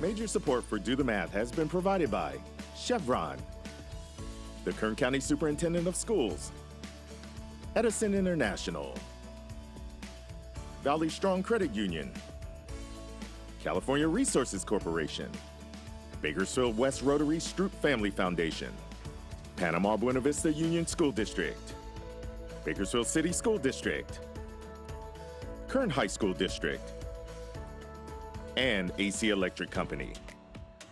Major support for Do the Math has been provided by Chevron, the Kern County Superintendent of Schools, Edison International, Valley Strong Credit Union, California Resources Corporation, Bakersfield West Rotary Stroop Family Foundation, Panama-Buena Vista Union School District, Bakersfield City School District, Kern High School District, and AC Electric Company,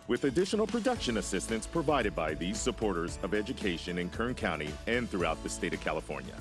with additional production assistance provided by these supporters of education in Kern County and throughout the state of California.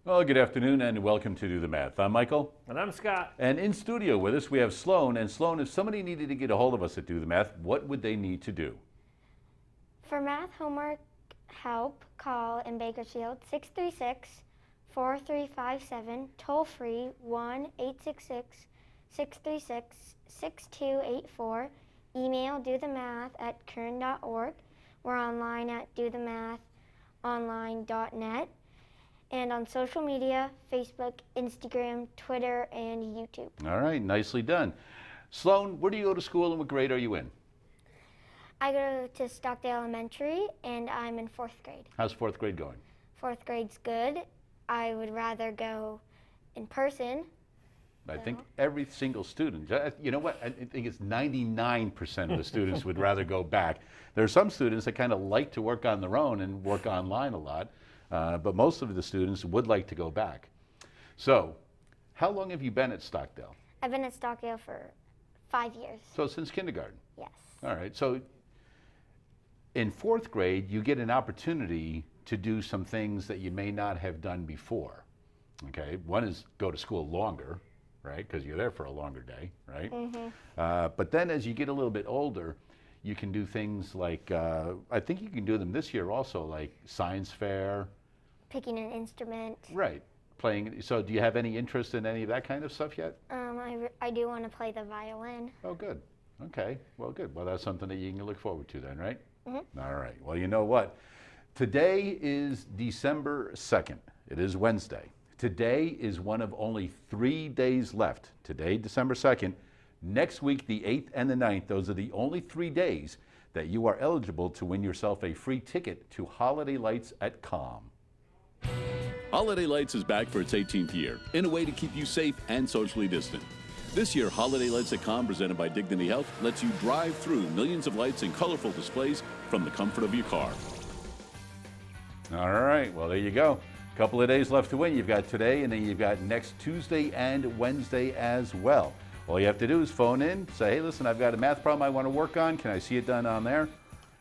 Well, good afternoon and welcome to Do the Math. I'm Michael. And I'm Scott. And in studio with us we have Sloan. And Sloan, if somebody needed to get a hold of us at Do the Math, what would they need to do? For math homework help, call in Bakersfield 636-4357, toll free 1-866-636-6284, email dothemath@kern.org. We're online at dothemathonline.net. And on social media, Facebook, Instagram, Twitter, and YouTube. All right, nicely done. Sloan, where do you go to school and what grade are you in? I go to Stockdale Elementary, and I'm in 4th grade. How's 4th grade going? 4th grade's good. I would rather go in person. I think every single student, you know what, I think it's 99% of the students would rather go back. There are some students that kind of like to work on their own and work online a lot. But most of the students would like to go back. So, how long have you been at Stockdale? I've been at Stockdale for 5 years. So since kindergarten? Yes. All right, so in 4th grade, you get an opportunity to do some things that you may not have done before, okay? One is go to school longer, right? Because you're there for a longer day, right? Mm-hmm. But then as you get a little bit older, you can do things like, I think you can do them this year also, like science fair. Picking an instrument. Right, playing. So do you have any interest in any of that kind of stuff yet? I do want to play the violin. Oh, good. Okay, well, good. Well, that's something that you can look forward to then, right? Mm-hmm. All right, well, you know what? Today is December 2nd. It is Wednesday. Today is one of only 3 days left. Today, December 2nd. Next week, the 8th and the 9th, those are the only 3 days that you are eligible to win yourself a free ticket to Holiday Lights at KERN. Holiday Lights is back for its 18th year in a way to keep you safe and socially distant. This year, Holiday Lights at KERN, presented by Dignity Health, lets you drive through millions of lights and colorful displays from the comfort of your car. All right, well, there you go. A couple of days left to win. You've got today, and then you've got next Tuesday and Wednesday as well. All you have to do is phone in, say, hey, listen, I've got a math problem I want to work on. Can I see it done on there?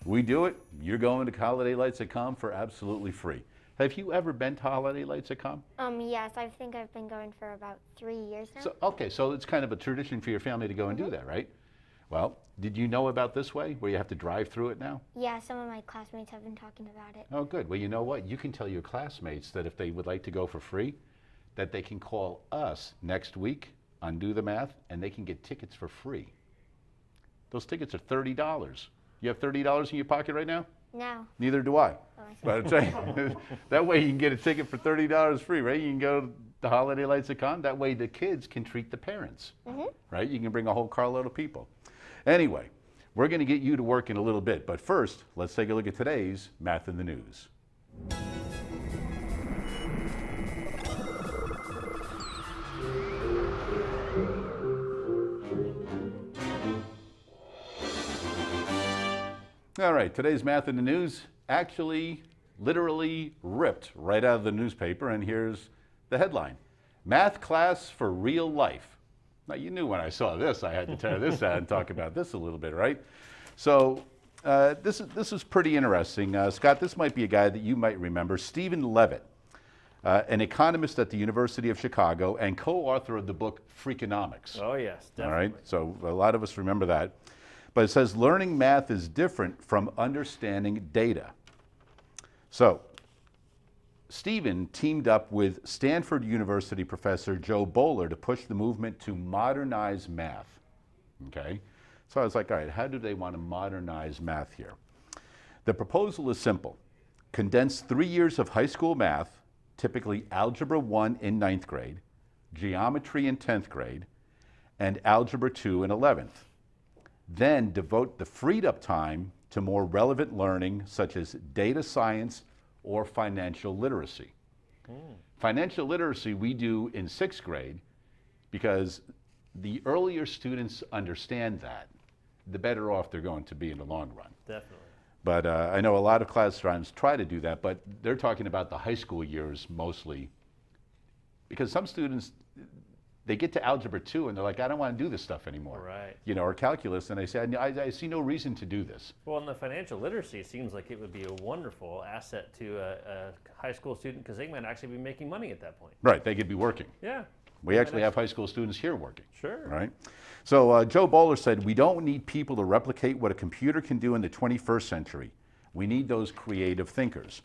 We do it. You're going to Holiday Lights at KERN for absolutely free. Have you ever been to Holiday Lights at KERN? Yes, I think I've been going for about 3 years now. So, okay, so it's kind of a tradition for your family to go and do that, right? Well, did you know about this way, where you have to drive through it now? Yeah, some of my classmates have been talking about it. Oh, good. Well, you know what? You can tell your classmates that if they would like to go for free, that they can call us next week on Do the Math, and they can get tickets for free. Those tickets are $30. You have $30 in your pocket right now? No. Neither do I. Oh, I see. But I'll tell you, that way you can get a ticket for $30 free, right? You can go to the Holiday Lights at KERN. That way the kids can treat the parents, right? You can bring a whole carload of people. Anyway, we're going to get you to work in a little bit. But first, let's take a look at today's Math in the News. All right, today's Math in the News actually literally ripped right out of the newspaper, and here's the headline: Math Class for Real Life. Now, you knew when I saw this, I had to tear this out and talk about this a little bit, right? So this is pretty interesting. Scott, this might be a guy that you might remember, Stephen Levitt, an economist at the University of Chicago and co-author of the book Freakonomics. Oh, yes, definitely. All right, so a lot of us remember that. But it says learning math is different from understanding data. So, Stephen teamed up with Stanford University professor Joe Bowler to push the movement to modernize math. Okay? So I was like, all right, how do they want to modernize math here? The proposal is simple. Condense 3 years of high school math, typically Algebra 1 in 9th grade, Geometry in 10th grade, and Algebra 2 in 11th. Then devote the freed up time to more relevant learning such as data science or financial literacy. Financial literacy we do in 6th grade because the earlier students understand that, the better off they're going to be in the long run. Definitely. But I know a lot of classrooms try to do that, but they're talking about the high school years mostly, because some students, they get to Algebra 2 and they're like, I don't want to do this stuff anymore. Right. You know, or calculus, and they say, I see no reason to do this. Well, in the financial literacy, it seems like it would be a wonderful asset to a high school student because they might actually be making money at that point. Right, they could be working. Yeah. We actually have high school students here working. Sure. Right? So Joe Bowler said, we don't need people to replicate what a computer can do in the 21st century. We need those creative thinkers.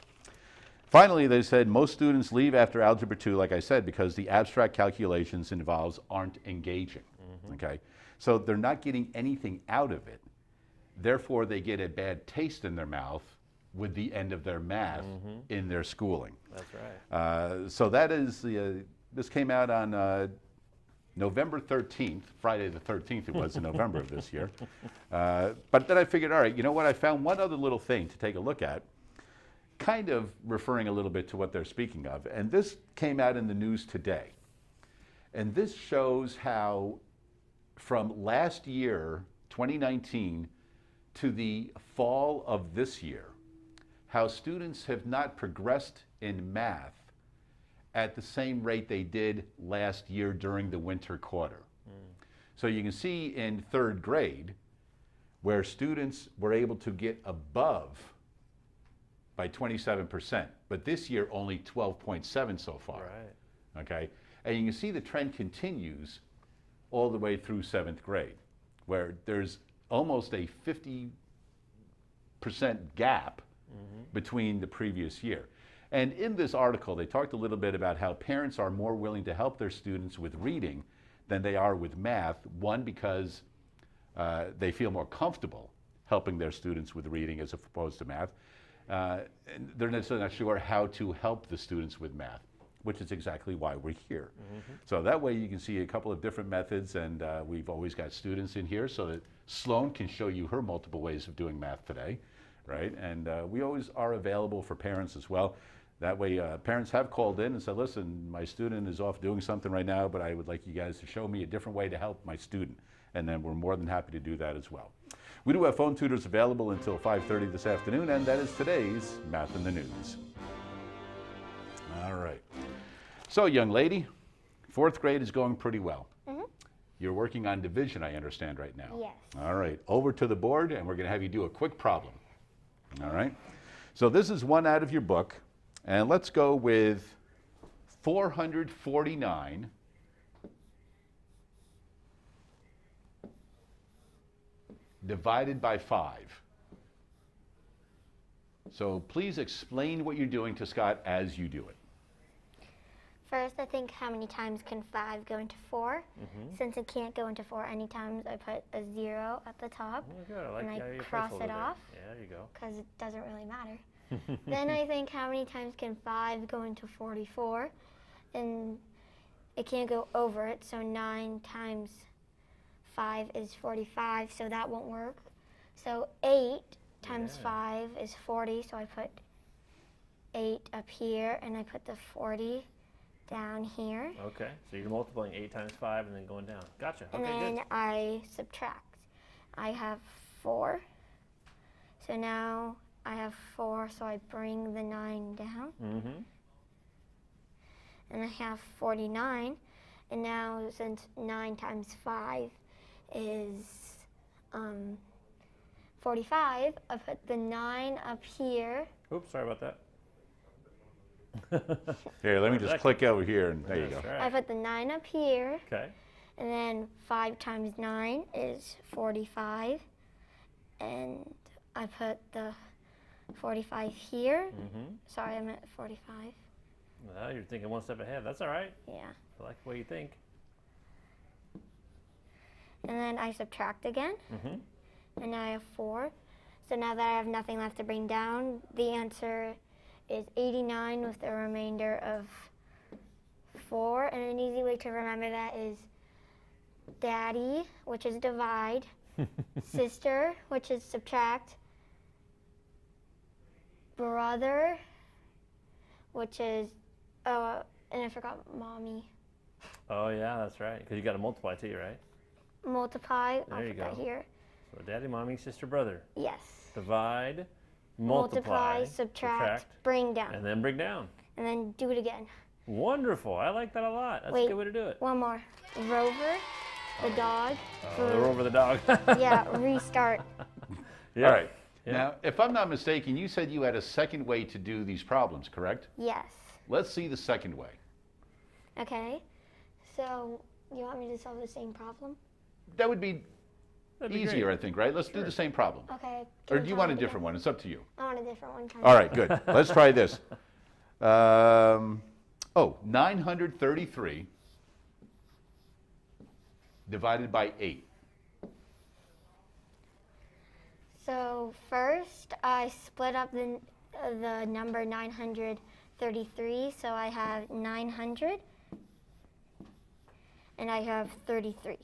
Finally, they said most students leave after Algebra 2, like I said, because the abstract calculations involved aren't engaging. Okay? So they're not getting anything out of it. Therefore, they get a bad taste in their mouth with the end of their math in their schooling. That's right. So that is, this came out on November 13th, Friday the 13th it was in November of this year. But then I figured, all right, you know what, I found one other little thing to take a look at, kind of referring a little bit to what they're speaking of. And this came out in the news today. And this shows how from last year, 2019, to the fall of this year, how students have not progressed in math at the same rate they did last year during the winter quarter. So you can see in 3rd grade where students were able to get above by 27%, but this year only 12.7 so far. Right. Okay, and you can see the trend continues all the way through 7th grade, where there's almost a 50% gap between the previous year. And in this article, they talked a little bit about how parents are more willing to help their students with reading than they are with math. One, because they feel more comfortable helping their students with reading as opposed to math. And they're necessarily not sure how to help the students with math, which is exactly why we're here. So that way you can see a couple of different methods, and we've always got students in here so that Sloan can show you her multiple ways of doing math today, right? And we always are available for parents as well. That way parents have called in and said, listen, my student is off doing something right now, but I would like you guys to show me a different way to help my student. And then we're more than happy to do that as well. We do have phone tutors available until 5:30 this afternoon, and that is today's Math in the News. All right. So, young lady, 4th grade is going pretty well. You're working on division, I understand, right now. Yes. All right. Over to the board, and we're going to have you do a quick problem. All right. So this is one out of your book, and let's go with 449 divided by 5. So please explain what you're doing to Scott as you do it. First, I think how many times can 5 go into 4? Since it can't go into 4 any times, I put a 0 at the top, Oh, good. I like and how I you cross penciled it there. off, Yeah, there you go. because it doesn't really matter. Then I think how many times can 5 go into 44? And it can't go over it, so 9 times 5 is 45, so that won't work. So 8 times 5 is 40, so I put 8 up here, and I put the 40 down here. Okay, so you're multiplying 8 times 5 and then going down. Gotcha. And Okay, then good. I subtract. I have 4. So now I have 4, so I bring the 9 down. And I have 49. And now since 9 times 5 is 45, I put the 9 up here. Oops, sorry about that. Here, let me just click over here, and there you go. That's I right. put the 9 up here. Okay. And then 5 times 9 is 45. and I put the 45 here. Sorry, I meant 45. Well, you're thinking one step ahead. That's all right. Yeah. I like the way you think. And then I subtract again. And now I have 4. So now that I have nothing left to bring down, the answer is 89 with a remainder of 4. And an easy way to remember that is daddy, which is divide, sister, which is subtract, brother, which is, oh, and I forgot mommy. Oh, yeah, that's right. Because you got to multiply too, right? Multiply, There I'll you put that go. here. So daddy, mommy, sister, brother. Yes. Divide, multiply, subtract, bring down. and then bring down. And then do it again. Wonderful. I like that a lot. That's a Wait. good way to do it. One more. Rover, the dog. They're over the dog. Yeah, restart. Yeah. All right. Yeah. Now, if I'm not mistaken, you said you had a second way to do these problems, correct? Yes. Let's see the second way. Okay. So, you want me to solve the same problem? That would be That'd be easier, great. I think, right? Let's do the same problem. Okay. Or do you want a different one? It's up to you. I want a different one. All right, good. Let's try this. 933 divided by 8. So first, I split up the number 933. So I have 900, and I have 33.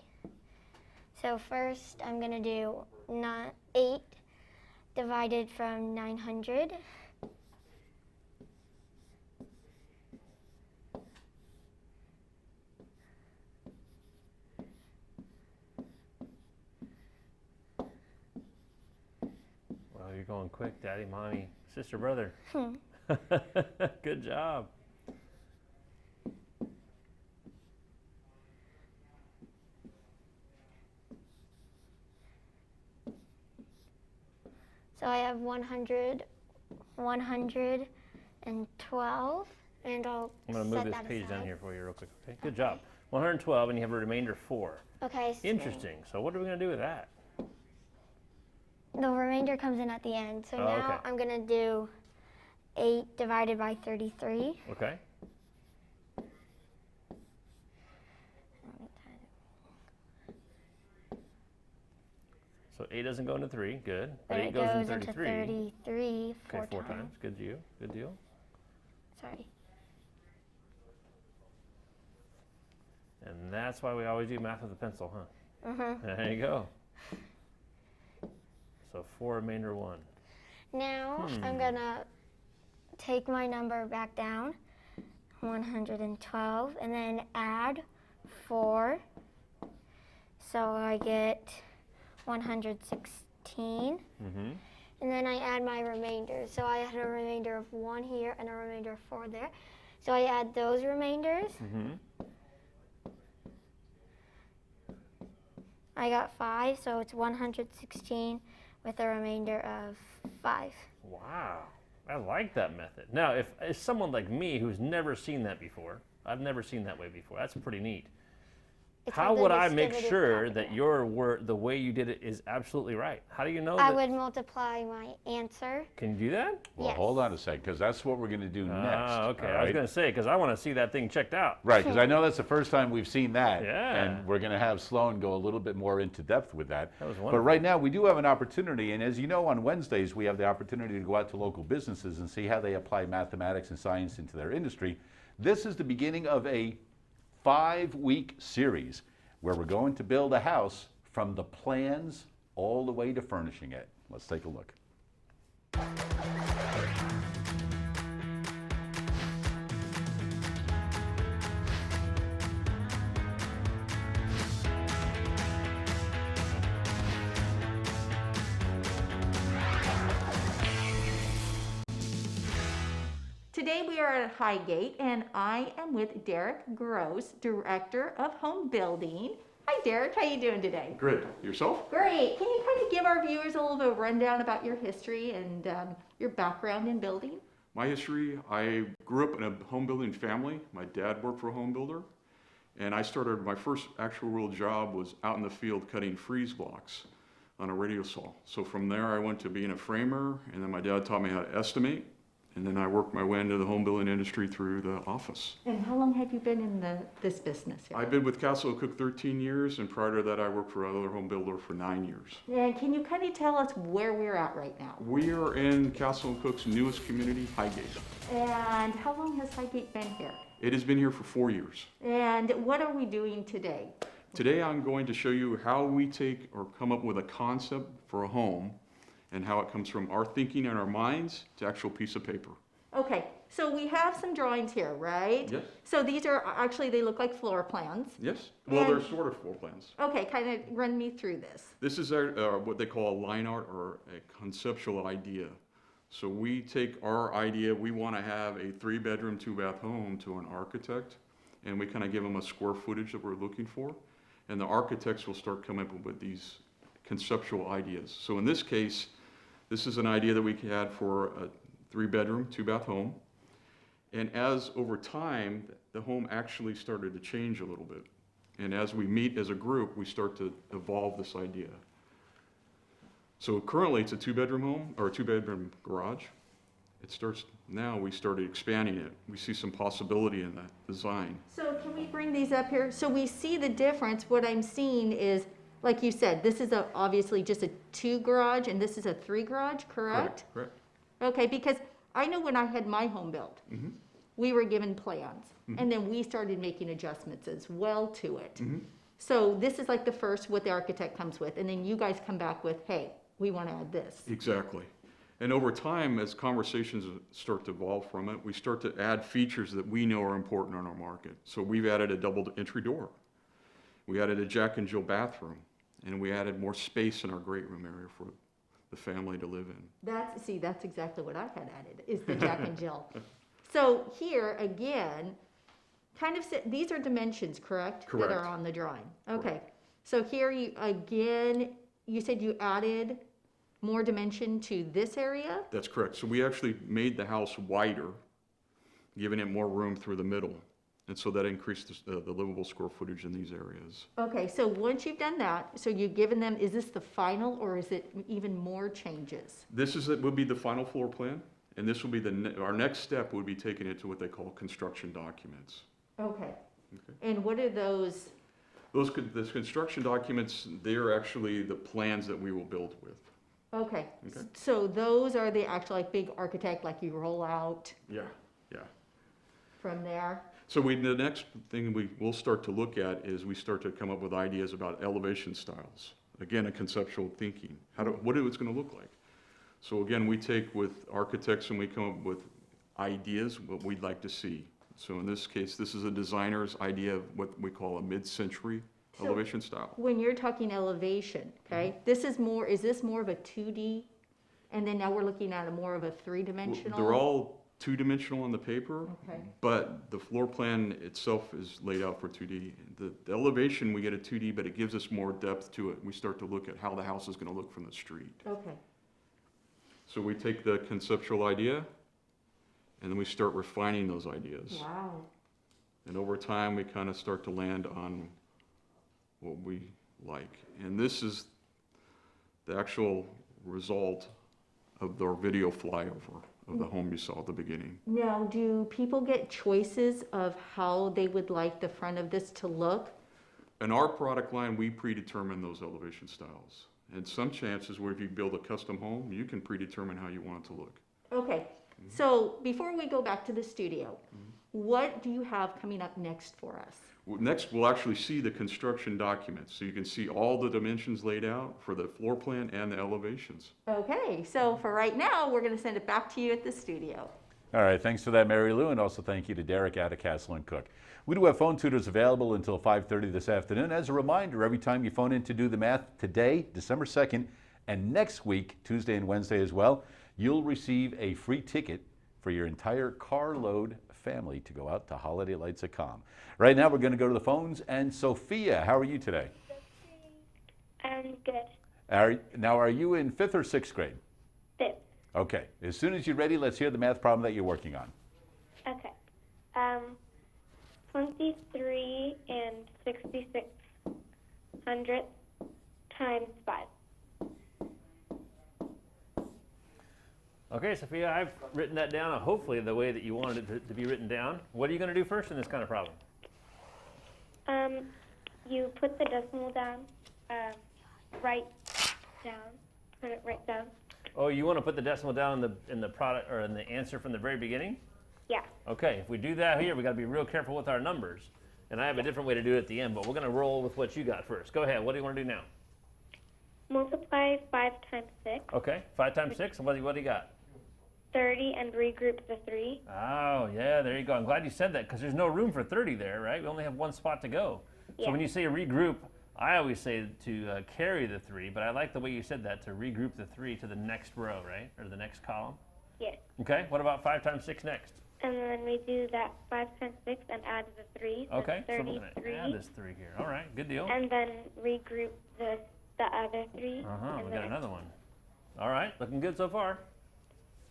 So first, I'm gonna do 8 divided from 900. Well, you're going quick, daddy, mommy, sister, brother. Good job. So I have 100, 112, and I'll I'm going to set move this that page down aside. here for you real quick. Okay, good job. 112, and you have a remainder 4. Okay. So Interesting. So what are we going to do with that? the remainder comes in at the end. So Oh, now okay. I'm gonna do 8 divided by 33. Okay. So 8 doesn't go into 3. Good. But But 8 it goes goes into into 33. 33 Okay, 4 times. Good deal. Good deal. Sorry. And that's why we always do math with a pencil, huh? Mm-hmm. There you go. So 4 remainder 1. Now I'm gonna take my number back down, 112, and then add 4. So I get 116. Mm-hmm. And then I add my remainder. So I had a remainder of 1 here and a remainder of 4 there. So I add those remainders. Mm-hmm. I got 5, so it's 116 with a remainder of 5. Wow. I like that method. Now, if someone like me who's never seen that before, I've never seen that way before. That's pretty neat. It's How called the would I make distributive sure that calculator. your word, the way you did it, is absolutely right? How do you know I that? would multiply my answer. Can you do that? Well, Yes. hold on a second, because that's what we're going to do next. Ah, okay. all I was right? going to say, because I want to see that thing checked out. Right, because I know that's the first time we've seen that. Yeah. And we're going to have Sloan go a little bit more into depth with that. That was But wonderful. right now, we do have an opportunity. And as you know, on Wednesdays, we have the opportunity to go out to local businesses and see how they apply mathematics and science into their industry. This is the beginning of a 5-week series where we're going to build a house from the plans all the way to furnishing it. Let's take a look. Today we are at Highgate and I am with Deryk Gross, Director of Home Building. Hi Deryk, how you doing today? Good. Yourself? Great. Can you kind of give our viewers a little bit of a rundown about your history and your background in building? My history, I grew up in a home building family. My dad worked for a home builder. And I started, my first actual real job was out in the field cutting freeze blocks. on a radio saw. So from there I went to being a framer, and then my dad taught me how to estimate, and then I worked my way into the home building industry through the office. And how long have you been in this business here? I've been with Castle & Cooke 13 years, and prior to that I worked for another home builder for 9 years. And can you kind of tell us where we're at right now? We are in Castle & Cooke's newest community, Highgate. And how long has Highgate been here? It has been here for 4 years. And what are we doing today? Today I'm going to show you how we take or come up with a concept for a home and how it comes from our thinking and our minds to actual piece of paper. Okay, so we have some drawings here, right? Yes. So these are actually, they look like floor plans. Yes? Well, they're And- sort of floor plans. Okay, kind of run me through this. This is what they call a line art or a conceptual idea. So we take our idea, we want to have a 3-bedroom, 2-bath home to an architect, and we kind of give them a square footage that we're looking for. And the architects will start coming up with these conceptual ideas. So in this case, this is an idea that we had for a 3-bedroom, 2-bath home. And as over time, the home actually started to change a little bit. And as we meet as a group, we start to evolve this idea. So currently it's a 2-bedroom home or a 2-bedroom garage. Now we started expanding it. We see some possibility in that design. So can we bring these up here? So we see the difference. What I'm seeing is, like you said, this is obviously just a 2 garage and this is a 3 garage, correct? Correct. Okay, because I know when I had my home built, we were given plans and then we started making adjustments as well to it. So this is like the first what the architect comes with, and then you guys come back with, hey, we want to add this. Exactly. And over time, as conversations start to evolve from it, we start to add features that we know are important on our market. So we've added a double entry door. We added a Jack and Jill bathroom, and we added more space in our great room area for the family to live in. That's exactly what I had added, is the Jack and Jill. So here, again, these are dimensions, correct? Correct. That are on the drawing. Okay. So here, you said you added more dimension to this area? That's correct. So we actually made the house wider, giving it more room through the middle. And so that increased the livable square footage in these areas. Okay, so once you've done that, so you've given them, is this the final or is it even more changes? Would be the final floor plan, and this will be our next step would be taking it to what they call construction documents. Okay. And what are those? Those construction documents, they're actually the plans that we will build with. Okay. Okay. So those are the actual like big architect, like you roll out Yeah. from there? So the next thing we will start to look at is we start to come up with ideas about elevation styles. Again, a conceptual thinking. What it's going to look like. So again, we take with architects and we come up with ideas, what we'd like to see. So in this case, this is a designer's idea of what we call a mid-century elevation style. When you're talking elevation, okay, is this more of a 2D? And then now we're looking at more of a 3-dimensional? They're all 2-dimensional on the paper, Okay. but the floor plan itself is laid out for 2D. The elevation, we get a 2D, but it gives us more depth to it. We start to look at how the house is going to look from the street. Okay. So we take the conceptual idea, and then we start refining those ideas. Wow. And over time, we kind of start to land on what we like. And this is the actual result of our video flyover of the home you saw at the beginning. Now, do people get choices of how they would like the front of this to look? In our product line, we predetermine those elevation styles. And some chances where if you build a custom home, you can predetermine how you want it to look. Okay, so before we go back to the studio, what do you have coming up next for us? Next, we'll actually see the construction documents, so you can see all the dimensions laid out for the floor plan and the elevations. Okay, so for right now, we're going to send it back to you at the studio. All right, thanks for that, Marylou, and also thank you to Deryk out of Castle & Cooke. We do have phone tutors available until 5:30 this afternoon. As a reminder, every time you phone in to do the math today, December 2nd, and next week, Tuesday and Wednesday as well, you'll receive a free ticket for your entire carload family to go out to Holiday Lights at Com. Right now, we're going to go to the phones, and Sophia, how are you today? I'm good. Now, are you in 5th or 6th grade? 5th. Okay. As soon as you're ready, let's hear the math problem that you're working on. Okay. 23 and 66 hundredths times 5. Okay, Sophia, I've written that down, hopefully the way that you wanted it to be written down. What are you going to do first in this kind of problem? You put the decimal down, right down, put it right down. Oh, you want to put the decimal down in the product or in the answer from the very beginning? Yeah. Okay, if we do that here, we got to be real careful with our numbers. And I have a different way to do it at the end, but we're going to roll with what you got first. Go ahead. What do you want to do now? Multiply 5 times 6. Okay, 5 times 6. And what do you got? 30 and regroup the 3. Oh, yeah, there you go. I'm glad you said that because there's no room for 30 there, right? We only have one spot to go. So Yeah. when you say regroup, I always say to carry the 3, but I like the way you said that, to regroup the 3 to the next row, right? Or the next column. Yes. Okay, what about 5 times 6 next? And then we do that 5 times 6 and add the 3. So Okay, so we're going 33. to add this 3 here. All right, good deal. And then regroup the other 3. Uh-huh, and we got then- another one. All right, looking good so far.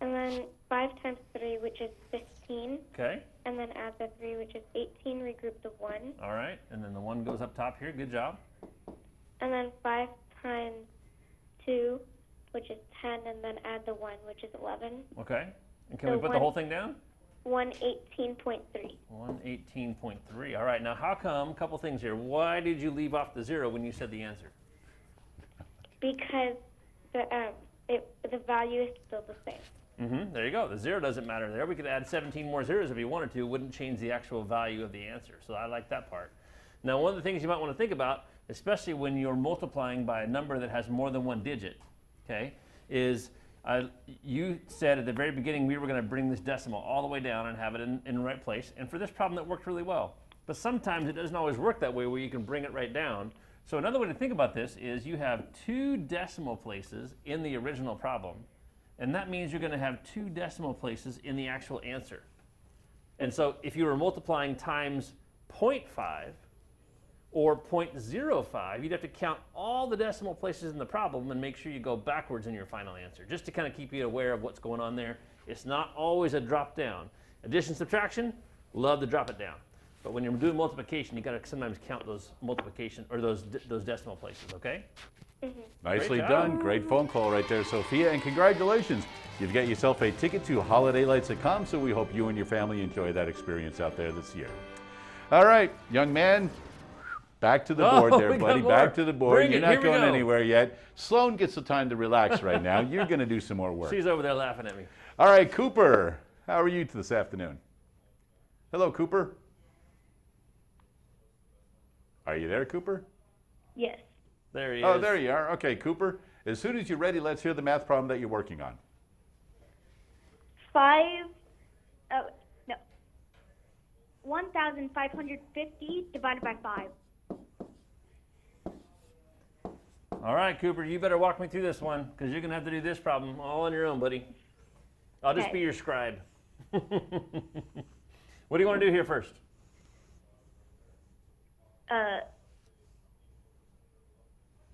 And then 5 times 3, which is 15. Okay, And then add the 3, which is 18. Regroup the 1. all right, and then the 1 goes up top here. Good job. And then 5 times 2, which is 10. And then add the 1, which is 11. Okay, and can So we put the whole thing down? 118.3. 118.3. All right, now how come, a couple things here. Why did you leave off the 0 when you said the answer? Because the value is still the same. There you go. The 0 doesn't matter there. We could add 17 more zeros if you wanted to. It wouldn't change the actual value of the answer. So I like that part. Now, one of the things you might want to think about, especially when you're multiplying by a number that has more than one digit, okay, is you said at the very beginning we were going to bring this decimal all the way down and have it in the right place. And for this problem, that worked really well. But sometimes it doesn't always work that way where you can bring it right down. So another way to think about this is you have 2 decimal places in the original problem. And that means you're going to have 2 decimal places in the actual answer. And so if you were multiplying times 0.5 or 0.05, you'd have to count all the decimal places in the problem and make sure you go backwards in your final answer, just to kind of keep you aware of what's going on there. It's not always a drop down. Addition, subtraction, love to drop it down. But when you're doing multiplication, you got to sometimes count those multiplication or those decimal places, okay? Nicely Great job. done. Great phone call right there, Sophia, and congratulations. You've got yourself a ticket to Holiday Lights at Com, so we hope you and your family enjoy that experience out there this year. All right, young man, back to the board there, we got buddy. more. Back to the board. Bring You're it. not Here we going go. anywhere yet. Sloan gets the time to relax right now. You're going to do some more work. She's over there laughing at me. All right, Cooper, how are you this afternoon? Hello, Cooper. Are you there, Cooper? Yes. There he is. Oh, there you are. Okay, Cooper. As soon as you're ready, let's hear the math problem that you're working on. 1,550 divided by 5. All right, Cooper, you better walk me through this one because you're going to have to do this problem all on your own, buddy. I'll just Okay. be your scribe. What do you want to do here first?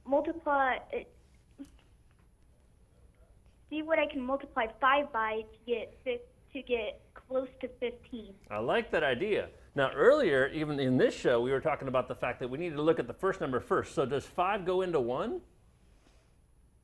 Multiply. See what I can multiply 5 by to get close to 15. I like that idea. Now, earlier, even in this show, we were talking about the fact that we need to look at the first number first. So does 5 go into 1?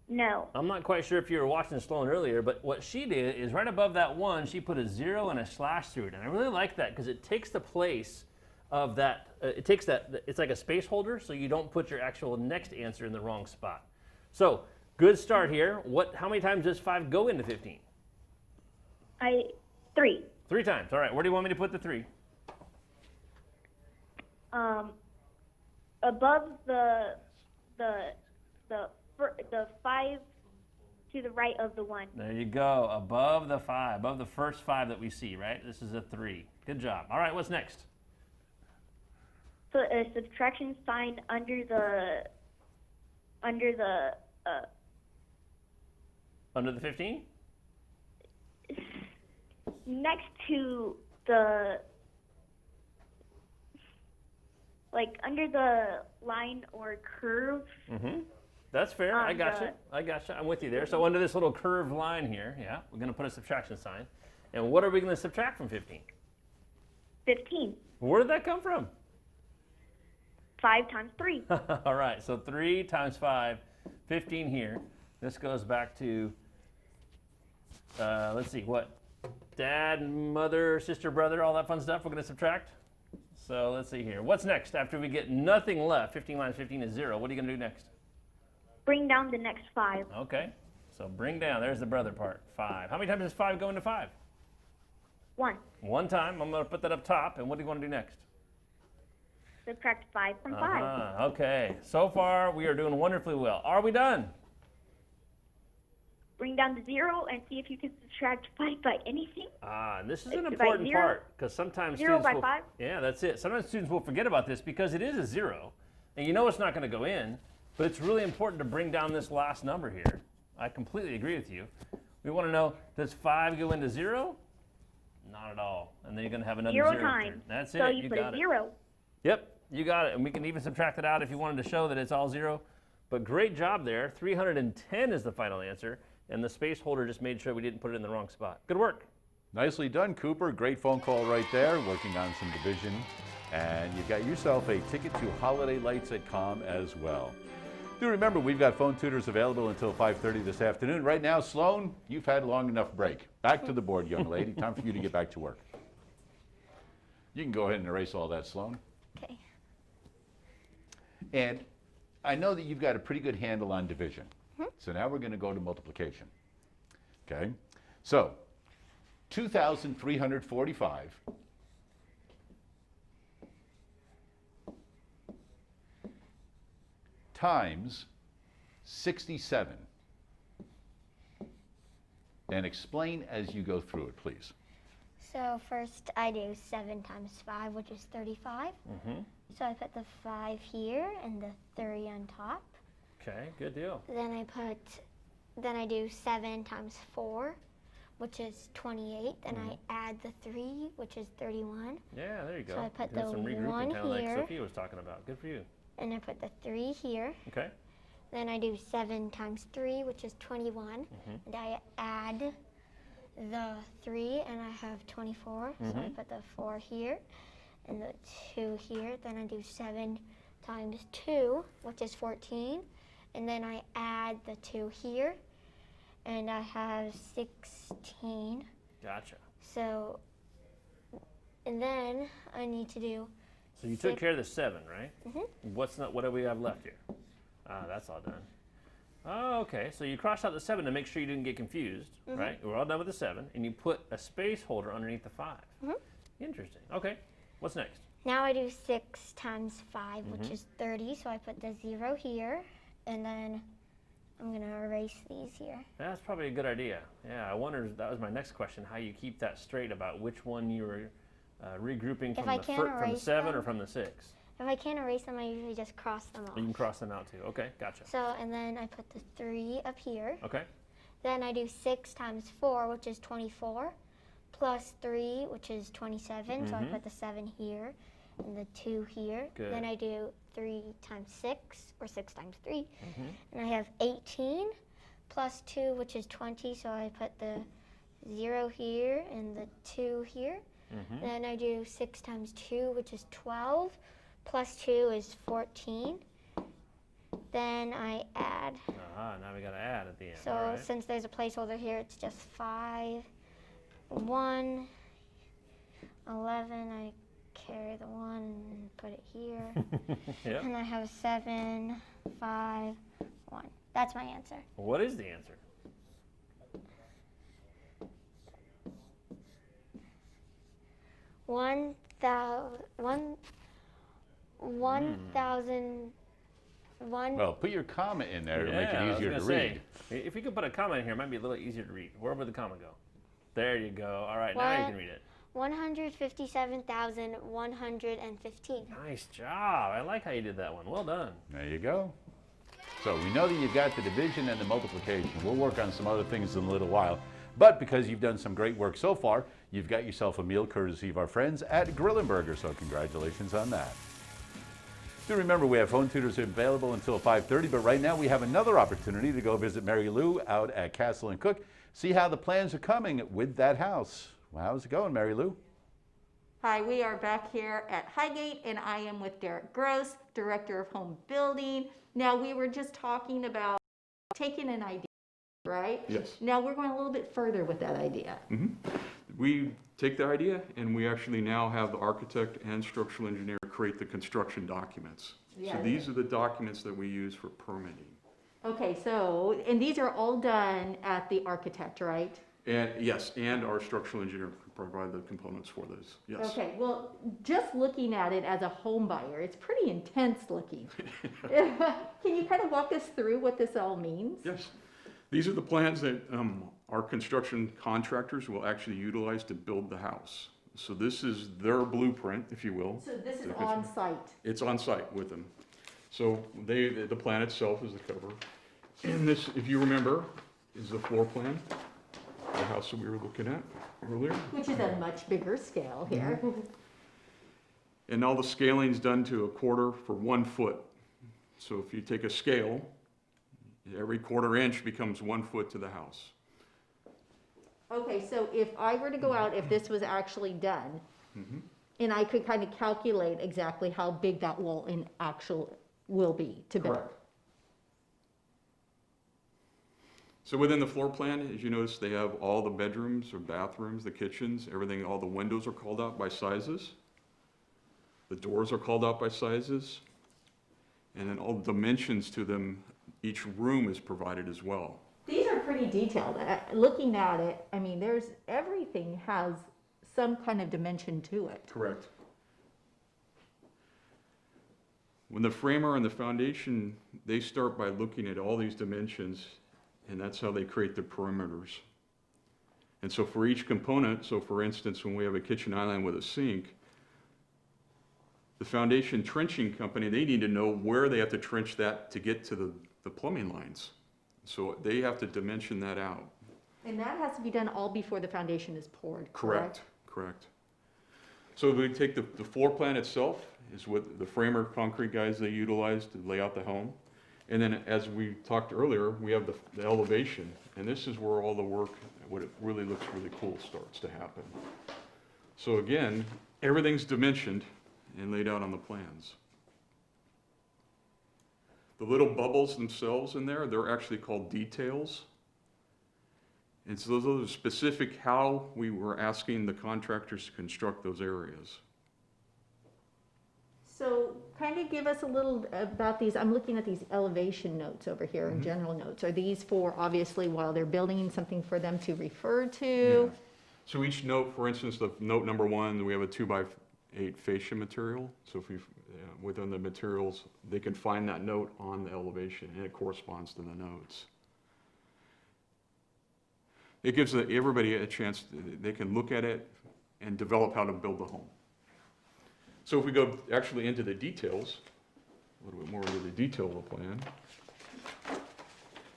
No. I'm not quite sure if you were watching Sloan earlier, but what she did is right above that 1, she put a 0 and a slash through it. And I really like that because it takes the place of that, it's like a space holder, so you don't put your actual next answer in the wrong spot. So, good start here. How many times does 5 go into 15? 3. 3 times. All right, where do you want me to put the 3? Above the 5 to the right of the 1. There you go, above the 5, above the first 5 that we see, right? This is a 3. Good job. All right, what's next? So a subtraction sign under the Under the 15? next to the, like under the line or curve. Mm-hmm. That's fair. I got you. I got you. I'm with you there. So under this little curved line here, yeah, we're going to put a subtraction sign. And what are we going to subtract from 15? 15. Where did that come from? 5 times 3. All right, so 3 times 5, 15 here. This goes back to Let's see, what? Dad, mother, sister, brother, all that fun stuff we're going to subtract. So let's see here. What's next? After we get nothing left, 15 minus 15 is 0. What are you going to do next? Bring down the next 5. Okay. So bring down. There's the brother part. 5. How many times does 5 go into 5? 1. One time. I'm going to put that up top. And what do you want to do next? Subtract 5 from 5. Okay. So far, we are doing wonderfully well. Are we done? Bring down the 0 and see if you can subtract 5 by anything. And this is an By important 0? part because sometimes 0 students by will, 5? Yeah, that's it. Sometimes students will forget about this because it is a 0, and you know it's not going to go in. But it's really important to bring down this last number here. I completely agree with you. We want to know, does 5 go into 0? Not at all. And then you're going to have another 0 times. That's So it. you got put a 0. Yep, you got it. And we can even subtract it out if you wanted to show that it's all 0. But great job there. 310 is the final answer. And the space holder just made sure we didn't put it in the wrong spot. Good work. Nicely done, Cooper. Great phone call right there, working on some division. And you've got yourself a ticket to Holiday Lights at COM as well. Do remember, we've got phone tutors available until 5:30 this afternoon. Right now, Sloan, you've had a long enough break. Back to the board, young lady. Time for you to get back to work. You can go ahead and erase all that, Sloan. Okay. And I know that you've got a pretty good handle on division. So now we're going to go to multiplication. Okay? So, 2,345 times 67. And explain as you go through it, please. So first I do 7 times 5, which is 35. So I put the 5 here and the 3 on top. Okay, good deal. Then I do 7 times 4, which is 28. Then I add the 3, which is 31. Yeah, there you go. So I put Doing the some 1 regrouping, kind of like here. Sophia was talking about. Good for you. And I put the 3 here. Okay. Then I do 7 times 3, which is 21. And I add the 3, and I have 24. So I put the 4 here and the 2 here. Then I do 7 times 2, which is 14. And then I add the 2 here, and I have 16. Gotcha. So, and then I need to do. So you took care of the 7, right? What do we have left here? That's all done. Oh, okay. So you crossed out the 7 to make sure you didn't get confused, right? We're all done with the 7, and you put a space holder underneath the 5. Interesting. Okay. What's next? Now I do 6 times 5, which is 30. So I put the 0 here, and then I'm gonna erase these here. That's probably a good idea. Yeah, I wonder, that was my next question, how you keep that straight about which one you were regrouping from the 7 or from the 6. If I can't erase them, I usually just cross them off. You can cross them out too. Okay, gotcha. So, and then I put the 3 up here. Okay. Then I do 6 times 4, which is 24, plus 3, which is 27. So I put the 7 here and the 2 here. Good. Then I do 3 times 6, or 6 times 3. And I have 18 plus 2, which is 20. So I put the 0 here and the 2 here. Then I do 6 times 2, which is 12, plus 2 is 14. Then I add. Now we got to add at the end. So all right. since there's a placeholder here, it's just 5, 1, 11. I carry the 1 and put it here. Yep. And I have 7, 5, 1. That's my answer. What is the answer? One thousand. Well, put your comma in there to make Yeah, I it was easier to gonna read. say, if you could put a comma in here, it might be a little easier to read. Where would the comma go? There you go. All right, now you can read it. 157,115. Nice job. I like how you did that one. Well done. There you go. So we know that you've got the division and the multiplication. We'll work on some other things in a little while. But because you've done some great work so far, you've got yourself a meal courtesy of our friends at Grillenberger. So congratulations on that. Do remember we have phone tutors available until 5:30, but right now we have another opportunity to go visit Marylou out at Castle and Cooke, see how the plans are coming with that house. Well, how's it going, Marylou? Hi, we are back here at Highgate, and I am with Deryk Gross, Director of Home Building. Now, we were just talking about taking an idea right? Yes. Now we're going a little bit further with that idea. We take the idea and we actually now have the architect and structural engineer create the construction documents. Yeah. So these are the documents that we use for permitting. Okay, so, and these are all done at the architect, right? And yes, and our structural engineer can provide the components for those, yes. Okay, well, just looking at it as a home buyer, it's pretty intense looking. Can you kind of walk us through what this all means? Yes. These are the plans that our construction contractors will actually utilize to build the house. So this is their blueprint, if you will. So this is on site. It's on site with them. So the plan itself is the cover. And this, if you remember, is the floor plan, the house that we were looking at earlier. Which is a much bigger scale here. And all the scaling's done to a quarter for 1 foot. So if you take a scale, every quarter inch becomes 1 foot to the house. Okay, so if I were to go out, if this was actually done, and I could kind of calculate exactly how big that wall in actual will be to build. Correct. So within the floor plan, as you notice, they have all the bedrooms or bathrooms, the kitchens, everything, all the windows are called out by sizes. The doors are called out by sizes. And then all the dimensions to them, each room is provided as well. These are pretty detailed. Looking at it, I mean, everything has some kind of dimension to it. Correct. When the framer and the foundation, they start by looking at all these dimensions, and that's how they create the perimeters. And so for each component, so for instance, when we have a kitchen island with a sink, the foundation trenching company, they need to know where they have to trench that to get to the plumbing lines. So they have to dimension that out. And that has to be done all before the foundation is poured, correct? Correct. So we take the floor plan itself, is what the framer concrete guys they utilize to lay out the home. And then as we talked earlier, we have the elevation. And this is where all the work, what it really looks really cool, starts to happen. So again, everything's dimensioned and laid out on the plans. The little bubbles themselves in there, they're actually called details. And so those are specific how we were asking the contractors to construct those areas. So kind of give us a little about these. I'm looking at these elevation notes over here and general notes. Are these for, obviously, while they're building, something for them to refer to? Yeah. So each note, for instance, the note number 1, we have a 2x8 fascia material. So if we, within the materials, they can find that note on the elevation, and it corresponds to the notes. It gives everybody a chance, they can look at it and develop how to build the home. So if we go actually into the details, a little bit more into the detail of the plan,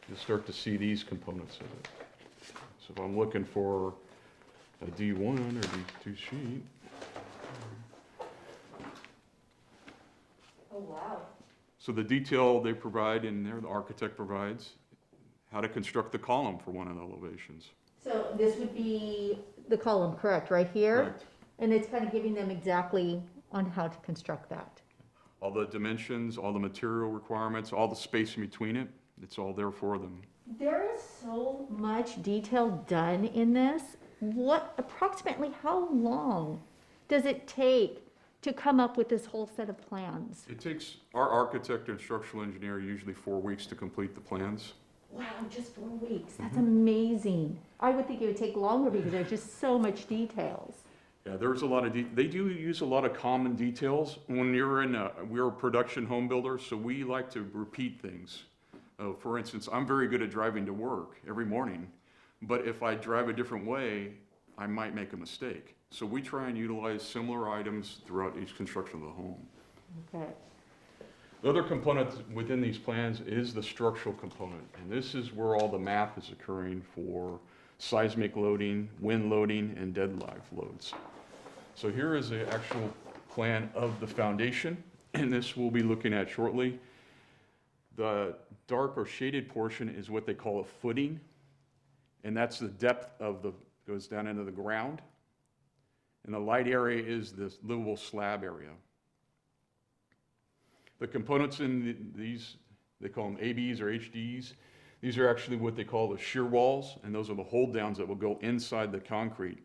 you'll start to see these components of it. So if I'm looking for a D1 or D2 sheet. Oh, wow. So the detail they provide in there, the architect provides, how to construct the column for one of the elevations. So this would be the column, correct, right here? Correct. And it's kind of giving them exactly on how to construct that. All the dimensions, all the material requirements, all the space in between it, it's all there for them. There is so much detail done in this. Approximately how long does it take to come up with this whole set of plans? It takes our architect and structural engineer usually 4 weeks to complete the plans. Wow, just 4 weeks. That's amazing. I would think it would take longer because there's just so much details. Yeah, there's a lot of, they do use a lot of common details. When you're we're a production home builder, so we like to repeat things. For instance, I'm very good at driving to work every morning, but if I drive a different way, I might make a mistake. So we try and utilize similar items throughout each construction of the home. Okay. The other component within these plans is the structural component, and this is where all the math is occurring for seismic loading, wind loading, and dead live loads. So here is the actual plan of the foundation, and this we'll be looking at shortly. The dark or shaded portion is what they call a footing, and that's the depth of goes down into the ground. And the light area is this livable slab area. The components in these, they call them ABs or HDs. These are actually what they call the shear walls, and those are the hold downs that will go inside the concrete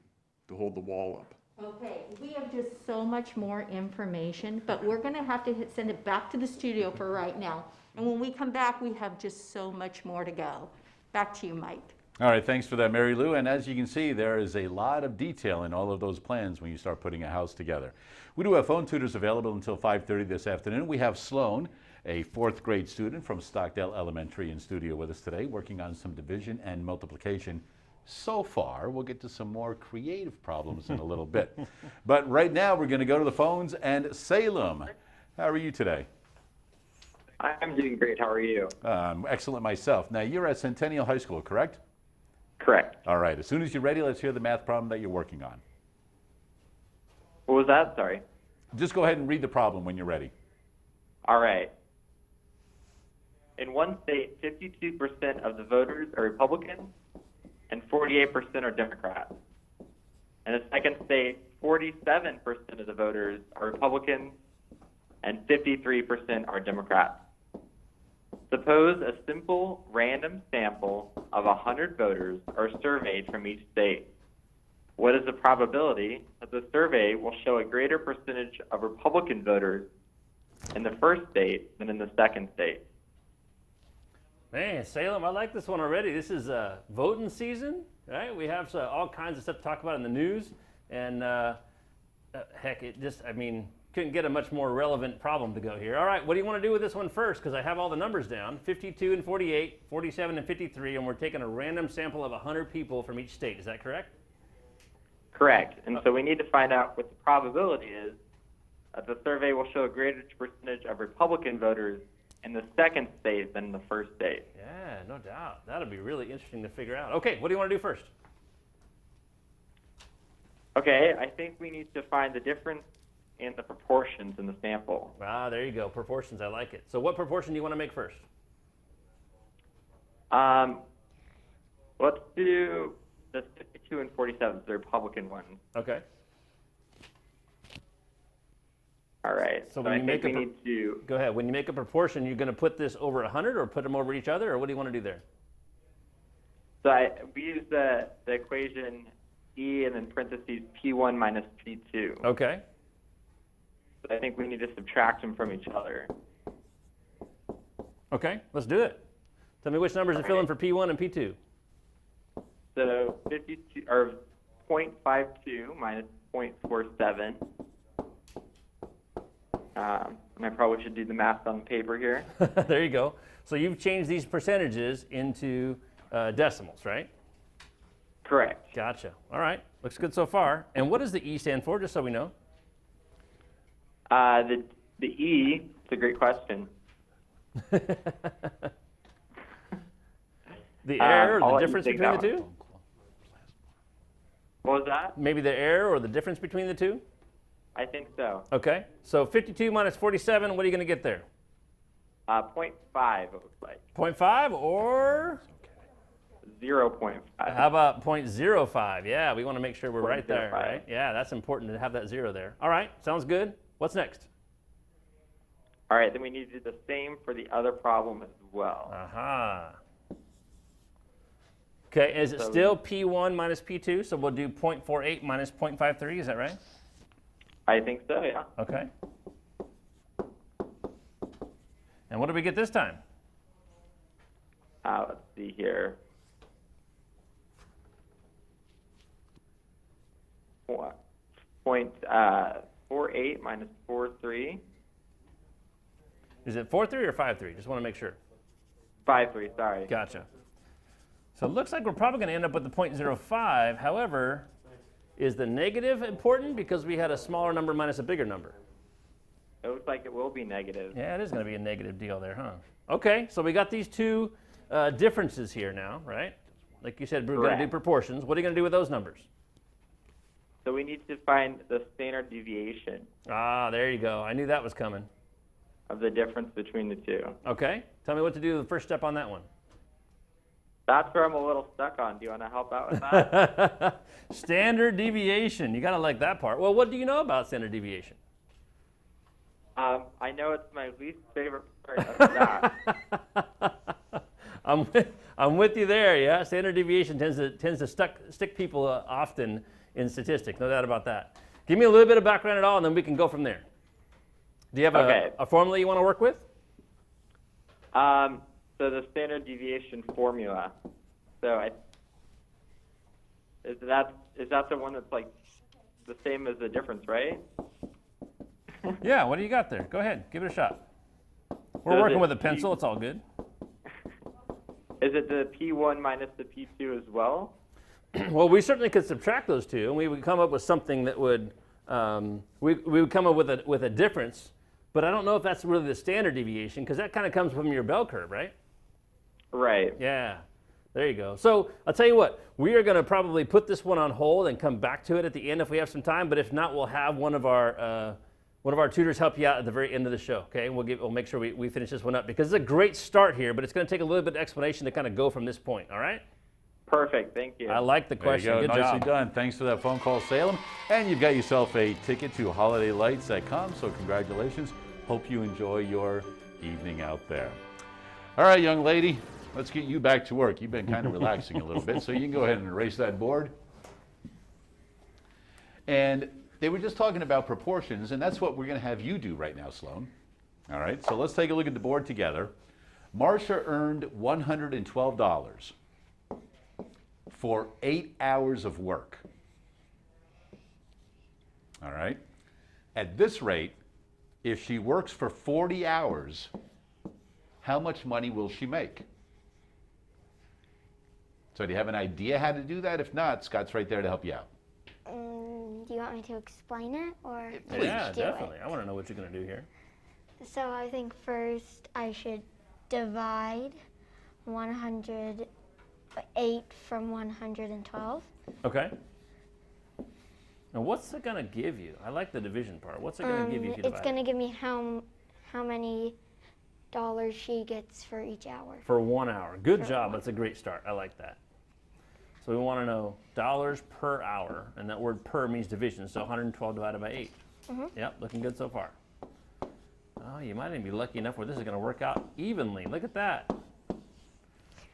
to hold the wall up. Okay, we have just so much more information, but we're gonna have to send it back to the studio for right now. And when we come back, we have just so much more to go. Back to you, Mike. All right, thanks for that, Mary Lou. And as you can see, there is a lot of detail in all of those plans when you start putting a house together. We do have phone tutors available until 5:30 this afternoon. We have Sloan, a 4th grade student from Stockdale Elementary, in studio with us today, working on some division and multiplication. So far, we'll get to some more creative problems in a little bit. But right now, we're going to go to the phones. And Salem, how are you today? I'm doing great. How are you? Excellent myself. Now, you're at Centennial High School, correct? Correct. All right. As soon as you're ready, let's hear the math problem that you're working on. What was that? Sorry. Just go ahead and read the problem when you're ready. All right. In one state, 52% of the voters are Republicans and 48% are Democrats. In a second state, 47% of the voters are Republicans and 53% are Democrats. Suppose a simple random sample of 100 voters are surveyed from each state. What is the probability that the survey will show a greater percentage of Republican voters in the first state than in the second state? Man, Salem, I like this one already. This is voting season, right? We have all kinds of stuff to talk about in the news. And heck, couldn't get a much more relevant problem to go here. All right, what do you want to do with this one first? Because I have all the numbers down, 52 and 48, 47 and 53, and we're taking a random sample of 100 people from each state. Is that correct? Correct. And so we need to find out what the probability is that the survey will show a greater percentage of Republican voters in the second state than in the first state. Yeah, no doubt. That'll be really interesting to figure out. Okay, what do you want to do first? Okay, I think we need to find the difference in the proportions in the sample. Ah, there you go. Proportions, I like it. So what proportion do you want to make first? Let's do the 52 and 47, the Republican ones. Okay. All right. So when you make we need to. Go ahead. When you make a proportion, you're going to put this over 100 or put them over each other, or what do you want to do there? So we use the equation E and then parentheses P1 minus P2. Okay. So I think we need to subtract them from each other. Okay, let's do it. Tell me which numbers to fill in for P1 and P2. So 52 or 0.52 minus 0.47. I probably should do the math on the paper here. There you go. So you've changed these percentages into decimals, right? Correct. Gotcha. All right. Looks good so far. And what does the E stand for, just so we know? The E, it's a great question. The error or I'll the let you difference take between that the one. two? What was that? Maybe the error or the difference between the two? I think so. Okay. So 52 minus 47, what are you going to get there? 0.5, it looks like. 0.5 or? 0.5. How about 0.05? Yeah, we want to make sure we're right there, 0.05. right? Yeah, that's important to have that 0 there. All right, sounds good. What's next? All right, then we need to do the same for the other problem as well. Aha. Okay, is it So- still P1 minus P2? So we'll do 0.48 minus 0.53, is that right? I think so, yeah. Okay. And what do we get this time? Let's see here. What? 0.48 minus 4.3. Is it 4.3 or 5.3? Just want to make sure. 5.3, sorry. Gotcha. So it looks like we're probably going to end up with the 0.05. However, is the negative important because we had a smaller number minus a bigger number? It looks like it will be negative. Yeah, it is going to be a negative deal there, huh? Okay, so we got these two differences here now, right? Like you said, we're going to do Correct. proportions. What are you going to do with those numbers? So we need to find the standard deviation Ah, there you go. I knew that was coming. of the difference between the two. Okay, tell me what to do the first step on that one. That's where I'm a little stuck on. Do you want to help out with that? Standard deviation. You got to like that part. Well, what do you know about standard deviation? I know it's my least favorite part of that. I'm with you there. Yeah, standard deviation tends to stick people often in statistics. No doubt about that. Give me a little bit of background at all, and then we can go from there. Do you have a formula you want to work with? So the standard deviation formula. So is that the one that's like the same as the difference, right? Yeah. What do you got there? Go ahead. Give it a shot. We're working with a pencil. It's all good. Is it the P1 minus the P2 as well? Well, we certainly could subtract those two, and we would come up with something that would we would come up with a difference. But I don't know if that's really the standard deviation, because that kind of comes from your bell curve, right? Right. Yeah. There you go. So I'll tell you what, we are going to probably put this one on hold and come back to it at the end if we have some time. But if not, we'll have one of our tutors help you out at the very end of the show. Okay, we'll make sure we finish this one up, because it's a great start here, but it's going to take a little bit of explanation to kind of go from this point. All right. Perfect. Thank you. I like the question. There you go. Good Nicely job. done. Thanks for that phone call, Salem. And you've got yourself a ticket to holidaylights.com. So congratulations. Hope you enjoy your evening out there. All right, young lady, let's get you back to work. You've been kind of relaxing a little bit, so you can go ahead and erase that board. And they were just talking about proportions, and that's what we're going to have you do right now, Sloan. All right, so let's take a look at the board together. Marcia earned $112 for 8 hours of work. All right. At this rate, if she works for 40 hours, how much money will she make? So do you have an idea how to do that? If not, Scott's right there to help you out. Do you want me to explain it, or Yeah, do definitely. it? I want to know what you're going to do here. So I think first I should divide 108 from 112. Okay. Now, what's it going to give you? I like the division part. What's it going to give you if you divide? It's going to give me how many dollars she gets for each hour. For 1 hour. Good job. That's a great start. I like that. So we want to know dollars per hour, and that word per means division, so 112 divided by 8. Yep, looking good so far. Oh, you might even be lucky enough where this is going to work out evenly. Look at that.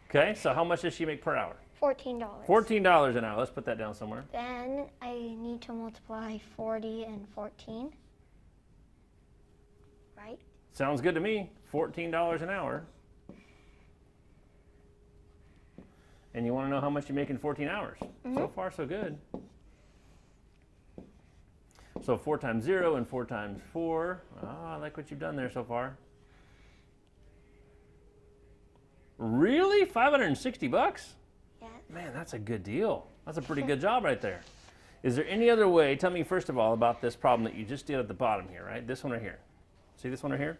Okay, so how much does she make per hour? $14. $14 an hour. Let's put that down somewhere. Then I need to multiply 40 and 14. Right? Sounds good to me. $14 an hour. And you want to know how much you make in 14 hours. So far, so good. So 4 times 0 and 4 times 4. Oh, I like what you've done there so far. Really? $560? Yes. Man, that's a good deal. That's a pretty good job right there. Is there any other way? Tell me first of all about this problem that you just did at the bottom here, right? This one right here. See this one right here?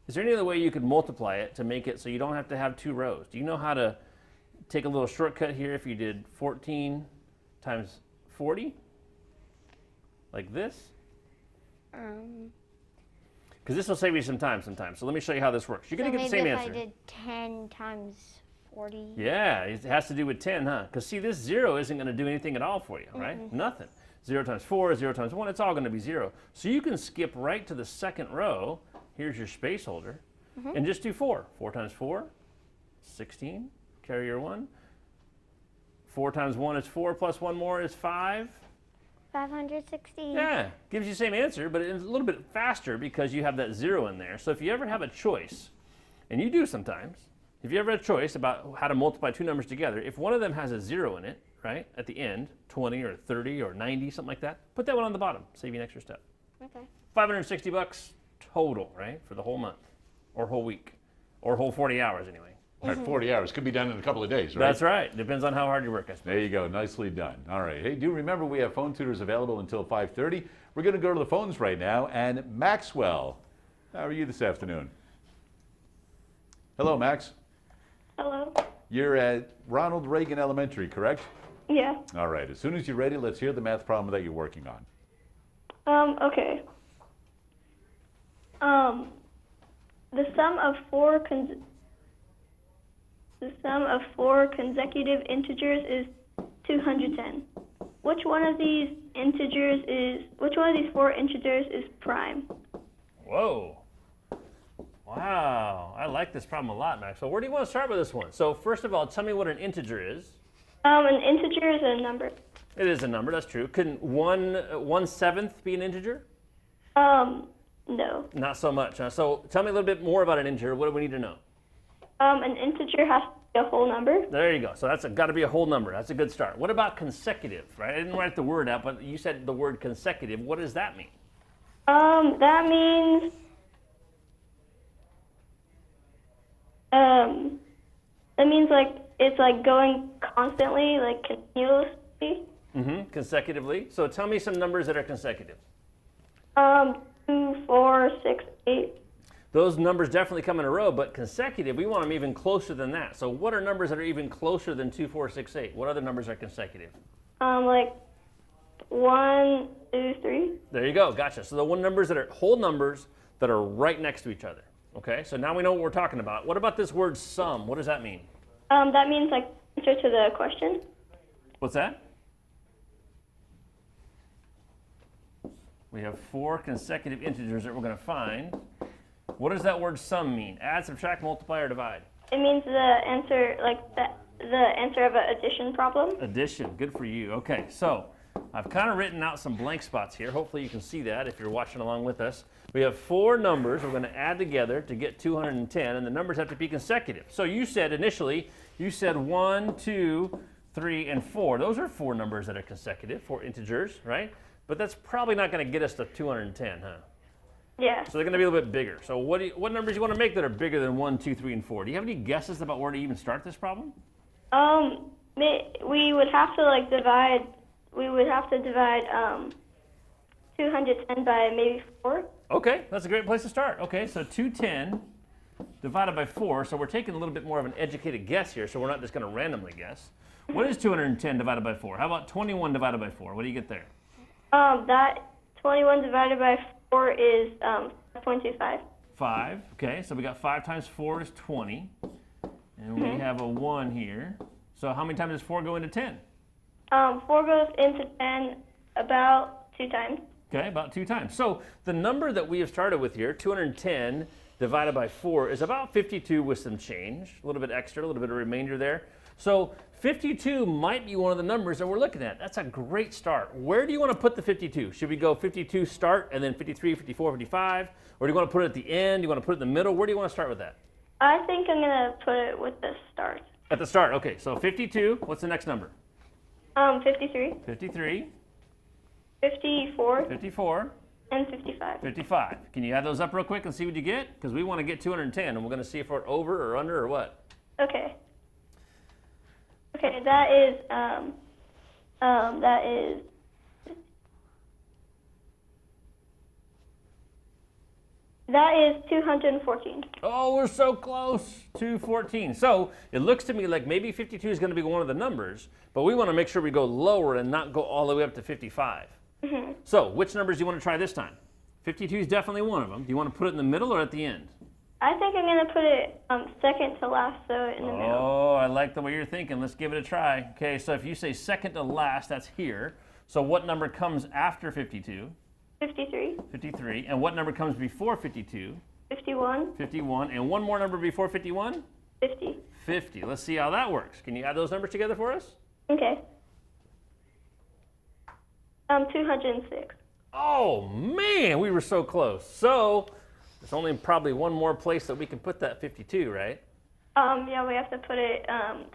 Is there any other way you could multiply it to make it so you don't have to have 2 rows? Do you know how to take a little shortcut here if you did 14 times 40? Like this? Because this will save you some time sometimes. So let me show you how this works. You're going to get the same answer. Maybe if I did 10 times 40. Yeah, it has to do with 10, huh? Because see, this 0 isn't going to do anything at all for you, right? Nothing. 0 times 4, 0 times 1, it's all going to be 0. So you can skip right to the second row. Here's your space holder. And just do 4. 4 times 4, 16. Carry your 1. 4 times 1 is 4, plus 1 more is 5. 560. Yeah, gives you the same answer, but it's a little bit faster because you have that 0 in there. So if you ever have a choice, and you do sometimes, if you ever have a choice about how to multiply 2 numbers together, if one of them has a 0 in it, right, at the end, 20 or 30 or 90, something like that, put that one on the bottom, save you an extra step. Okay. $560 total, right, for the whole month, or whole week, or whole 40 hours anyway. All right, 40 hours. Could be done in a couple of days, right? That's right. Depends on how hard you work, I suppose. There you go. Nicely done. All right. Hey, do remember we have phone tutors available until 5:30. We're going to go to the phones right now. And Maxwell, how are you this afternoon? Hello, Max. Hello? You're at Ronald Reagan Elementary, correct? Yeah. All right. As soon as you're ready, let's hear the math problem that you're working on. Okay. The sum of four consecutive integers is 210. Which one of these 4 integers is prime? Whoa. Wow, I like this problem a lot, Maxwell. Where do you want to start with this one? So first of all, tell me what an integer is. An integer is a number. It is a number, that's true. Couldn't 1/7 be an integer? No. Not so much. So tell me a little bit more about an integer. What do we need to know? An integer has to be a whole number. There you go. So that's got to be a whole number. That's a good start. What about consecutive, right? I didn't write the word out, but you said the word consecutive. What does that mean? That means, like, it's like going constantly, like continuously. Consecutively. So tell me some numbers that are consecutive. 2, 4, 6, 8. Those numbers definitely come in a row, but consecutive, we want them even closer than that. So what are numbers that are even closer than 2, 4, 6, 8? What other numbers are consecutive? Like 1, 2, 3. There you go. Gotcha. So the numbers that are whole numbers that are right next to each other. Okay, so now we know what we're talking about. What about this word sum? What does that mean? That means like answer to the question. What's that? We have 4 consecutive integers that we're going to find. What does that word sum mean? Add, subtract, multiply, or divide? It means the answer, like the answer of an addition problem. Addition. Good for you. Okay, so I've kind of written out some blank spots here. Hopefully you can see that if you're watching along with us. We have 4 numbers we're going to add together to get 210, and the numbers have to be consecutive. So you said initially, 1, 2, 3, and 4. Those are 4 numbers that are consecutive, 4 integers, right? But that's probably not going to get us to 210, huh? Yeah. So they're going to be a little bit bigger. So what numbers do you want to make that are bigger than 1, 2, 3, and 4? Do you have any guesses about where to even start this problem? We would have to like divide. We would have to divide 210 by maybe 4. Okay, that's a great place to start. Okay, so 210 divided by 4. So we're taking a little bit more of an educated guess here. So we're not just going to randomly guess. What is 210 divided by 4? How about 21 divided by 4? What do you get there? That 21 divided by 4 is 5.25. 5. Okay, so we got 5 times 4 is 20. And we have a 1 here. So how many times does 4 go into 10? 4 goes into 10 about 2 times. Okay, about 2 times. So the number that we have started with here, 210 divided by 4, is about 52 with some change. A little bit extra, a little bit of remainder there. So 52 might be one of the numbers that we're looking at. That's a great start. Where do you want to put the 52? Should we go 52 start and then 53, 54, 55? Or do you want to put it at the end? Do you want to put it in the middle? Where do you want to start with that? I think I'm going to put it with the start. At the start, okay. So 52, what's the next number? 53. 53. 54. 54. And 55. 55. Can you add those up real quick and see what you get? Because we want to get 210, and we're going to see if we're over or under or what. Okay. Okay, that is 214. Oh, we're so close. 214. So it looks to me like maybe 52 is going to be one of the numbers, but we want to make sure we go lower and not go all the way up to 55. So which numbers do you want to try this time? 52 is definitely one of them. Do you want to put it in the middle or at the end? I think I'm going to put it second to last, so in the middle. Oh, I like the way you're thinking. Let's give it a try. Okay, so if you say second to last, that's here. So what number comes after 52? 53. 53. And what number comes before 52? 51. 51. And one more number before 51? 50. 50. Let's see how that works. Can you add those numbers together for us? Okay. 206. Oh, man, we were so close. So there's only probably one more place that we can put that 52, right? Yeah, we have to put it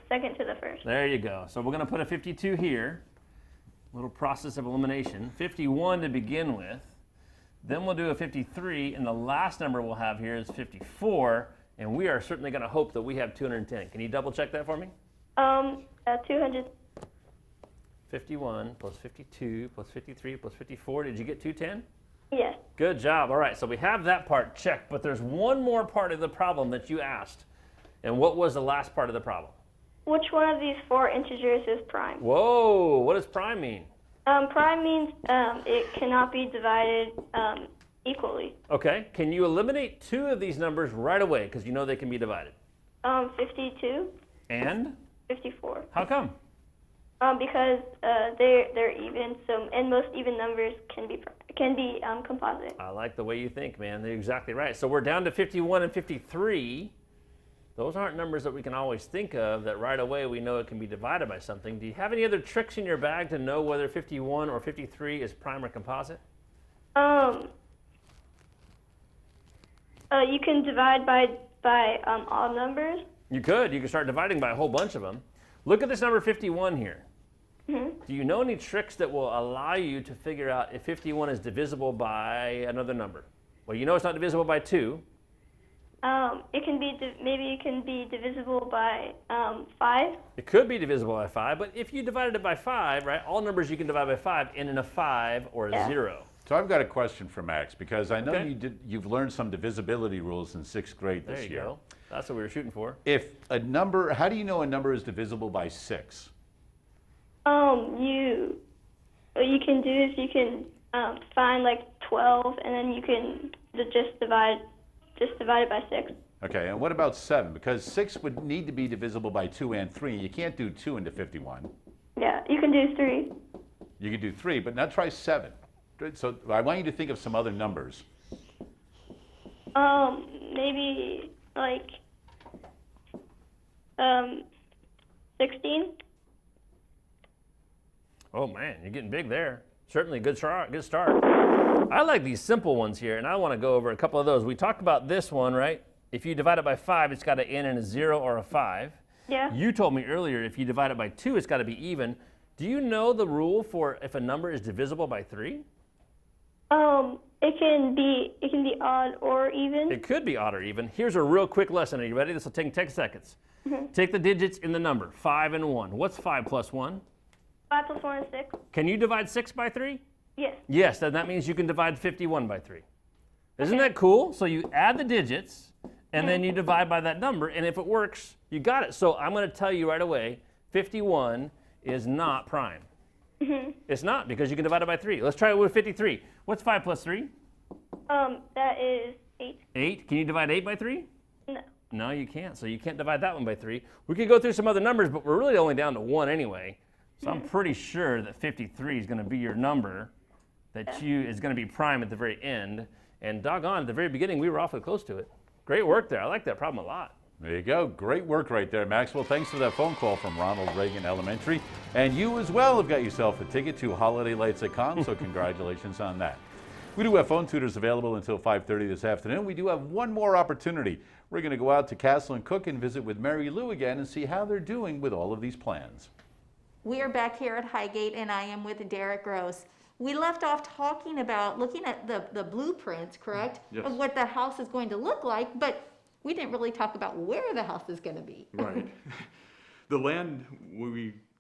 second to the first. There you go. So we're going to put a 52 here. Little process of elimination. 51 to begin with. Then we'll do a 53, and the last number we'll have here is 54, and we are certainly going to hope that we have 210. Can you double check that for me? 200. 51 plus 52 plus 53 plus 54. Did you get 210? Yes. Good job. All right, so we have that part checked, but there's one more part of the problem that you asked. And what was the last part of the problem? Which one of these 4 integers is prime? Whoa, what does prime mean? Prime means it cannot be divided equally. Okay, can you eliminate 2 of these numbers right away because you know they can be divided? 52. And? 54. How come? Because they're even, so and most even numbers can can be composite. I like the way you think, man. You're exactly right. So we're down to 51 and 53. Those aren't numbers that we can always think of that right away we know it can be divided by something. Do you have any other tricks in your bag to know whether 51 or 53 is prime or composite? You can divide by all numbers. You could. You could start dividing by a whole bunch of them. Look at this number 51 here. Mm-hmm. Do you know any tricks that will allow you to figure out if 51 is divisible by another number? Well, you know it's not divisible by 2. It can be maybe it can be divisible by 5. It could be divisible by 5, but if you divided it by 5, right, all numbers you can divide by 5 end in a 5 or a 0. So I've got a question for Max, because I know Okay. you've learned some divisibility rules in 6th grade this There you year. go. That's what we were shooting for. If a number, how do you know a number is divisible by 6? You can do is you can find like 12, and then you can just divide it by 6. Okay, and what about 7? Because 6 would need to be divisible by 2 and 3. You can't do 2 into 51. Yeah, you can do 3. You can do 3, but now try 7. So I want you to think of some other numbers. Maybe like 16. Oh man, you're getting big there. Certainly good start. Good start. I like these simple ones here, and I want to go over a couple of those. We talked about this one, right? If you divide it by 5, it's got to end in a 0 or a 5. Yeah. You told me earlier if you divide it by 2, it's got to be even. Do you know the rule for if a number is divisible by 3? It can be odd or even. It could be odd or even. Here's a real quick lesson. Are you ready? This will take 10 seconds. Mm-hmm. Take the digits in the number, 5 and 1. What's 5 plus 1? 5 plus 1 is 6. Can you divide 6 by 3? Yes. Yes, then that means you can divide 51 by 3. Isn't that cool? So you add the digits, and then you divide by that number, and if it works, you got it. So I'm going to tell you right away, 51 is not prime. Mm-hmm. It's not, because you can divide it by 3. Let's try it with 53. What's 5 plus 3? That is 8. 8. Can you divide 8 by 3? No. No, you can't. So you can't divide that one by 3. We could go through some other numbers, but we're really only down to 1 anyway. So I'm pretty sure that 53 is going to be your number that is going to be prime at the very end. And doggone, at the very beginning, we were awfully close to it. Great work there. I like that problem a lot. There you go. Great work right there, Maxwell. Thanks for that phone call from Ronald Reagan Elementary. And you as well have got yourself a ticket to Holiday Lights at KERN, so congratulations on that. We do have phone tutors available until 5:30 this afternoon. We do have one more opportunity. We're going to go out to Castle and Cooke and visit with Marylou again and see how they're doing with all of these plans. We are back here at Highgate, and I am with Deryk Gross. We left off talking about looking at the blueprints, correct? Yes. Of what the house is going to look like, but we didn't really talk about where the house is going to be. Right. The land